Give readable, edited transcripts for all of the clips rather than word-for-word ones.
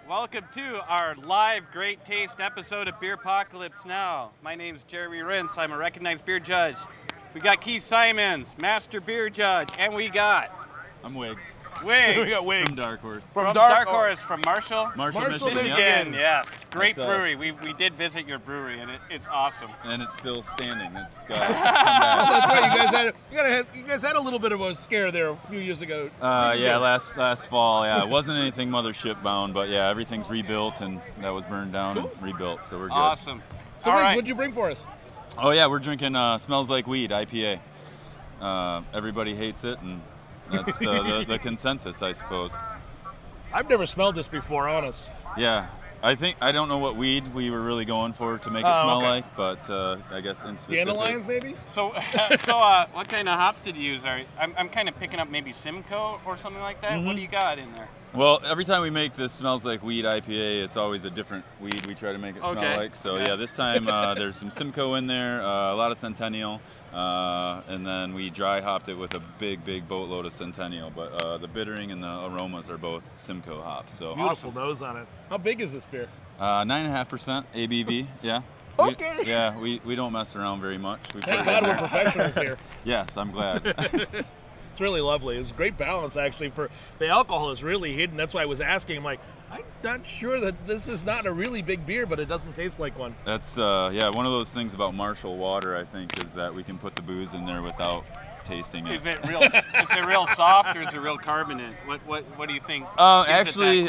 Welcome to our live Great Taste episode of Beer Apocalypse Now. My name's Jeremy Rintz. I'm a recognized beer judge. We got Keith Symonds, master beer judge, and we got... I'm Wiggs. Wiggs. We got Wiggs. From Dark Horse. From Dark Horse, from Marshall, Michigan. Yeah, great brewery. We did visit your brewery, and it's awesome. And it's still standing. It's got to come back. That's right. You guys had a little bit of a scare there a few years ago. Yeah, last fall. Yeah, it wasn't anything mothership bound, but yeah, everything's rebuilt, and that was burned down and rebuilt, so we're good. Awesome. So, Wiggs, what'd you bring for us? Oh yeah, we're drinking Smells Like Weed IPA. Everybody hates it, and that's the consensus, I suppose. I've never smelled this before, honest. Yeah, I don't know what weed we were really going for to make it smell like, but I guess in specific. Dandelions, maybe? So, what kind of hops did you use? I'm kind of picking up maybe Simcoe or something like that. What do you got in there? Well, every time we make this Smells Like Weed IPA, it's always a different weed we try to make it smell like. So yeah, this time there's some Simcoe in there, a lot of Centennial, and then we dry hopped it with a big boatload of Centennial. But the bittering and the aromas are both Simcoe hops. So beautiful nose on it. How big is this beer? 9.5% ABV. Yeah. Okay. We don't mess around very much. Thank God we're professionals here. Yes, I'm glad. It's really lovely. It was great balance, actually. For the alcohol is really hidden. That's why I was asking. I'm like, I'm not sure that this is not a really big beer, but it doesn't taste like one. That's yeah, one of those things about Marshall water, I think, is that we can put the booze in there without tasting it. Is it real soft or is it real carbonate? What do you think? Actually,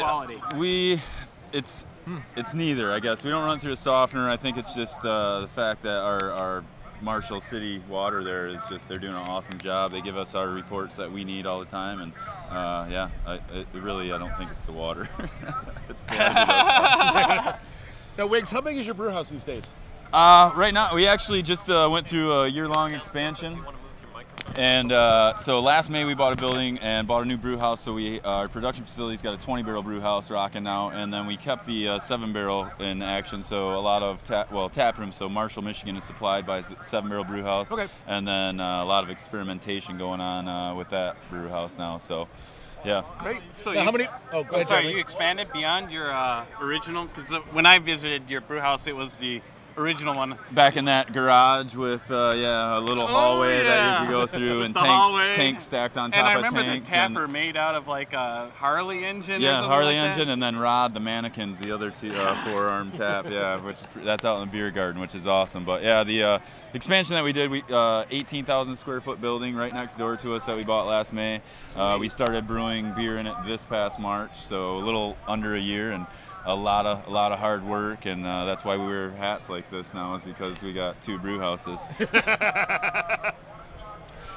it's neither, I guess. We don't run through a softener. I think it's just the fact that our Marshall City water there is just, they're doing an awesome job. They give us our reports that we need all the time, and yeah, I don't think it's the water. It's the Now, Wiggs, how big is your brew house these days? Right now, we actually just went through a year-long expansion. And so last May we bought a building and bought a new brew house. So our production facility's got a 20-barrel brew house rocking now, and then we kept the 7-barrel in action. So a lot of tap room. So Marshall, Michigan is supplied by the 7-barrel brew house, and then a lot of experimentation going on with that brew house now. So yeah. Great. So now, how many? Oh, go ahead, sorry, you expanded beyond your original? Because when I visited your brew house, it was the original one. Back in that garage with a little hallway that you could go through, and tanks stacked on top of tanks. And I remember the tapper made out of like a Harley engine. Yeah, Harley engine, and then Rod the mannequins, the other two four-arm tap. Yeah, that's out in the beer garden, which is awesome. But yeah, the expansion that we did, 18,000 square foot building right next door to us that we bought last May. We started brewing beer in it this past March, so a little under a year, and a lot of hard work, and that's why we wear hats like this now, is because we got 2 brew houses.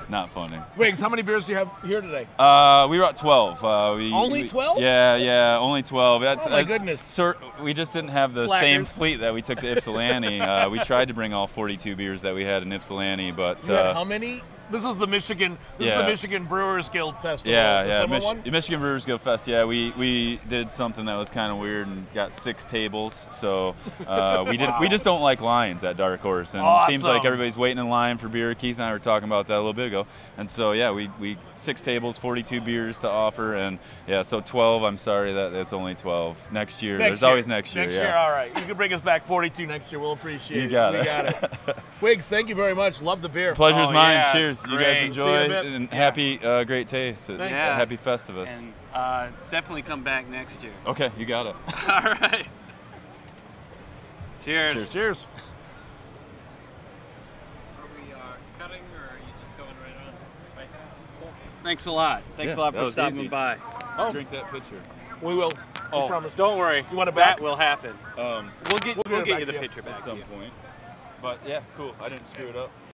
Not funny. Wiggs, how many beers do you have here today? We were at 12. Only 12? Yeah, only 12. That's, oh my goodness. We just didn't have the same fleet that we took to Ypsilanti. We tried to bring all 42 beers that we had in Ypsilanti, but you had how many? This is the Michigan. This is the Michigan Brewers Guild Festival. Yeah, Michigan Brewers Guild Fest. Yeah, we did something that was kind of weird and got 6 tables. So we just don't like lines at Dark Horse, and it seems like everybody's waiting in line for beer. Keith and I were talking about that a little bit ago, and so yeah, we 6 tables, 42 beers to offer, and yeah, so 12. I'm sorry that it's only 12. Next year, there's always next year. Next year, all right. You can bring us back 42 next year. We'll appreciate it. You got it. We got it. Wiggs, thank you very much. Love the beer. Pleasure's mine. Yeah, cheers. You guys enjoy, and happy Great Taste. Happy Festivus. And definitely come back next year. Okay, you got it. All right. Cheers. Cheers. Cheers. Are we cutting, or are you just going right on? Right now? Cool. Thanks a lot. Thanks a lot for stopping by. Drink that pitcher. We will. Oh, promise. don't worry. You want it back? That will happen. We'll get you the pitcher back at some point. But yeah, cool. I didn't screw it up.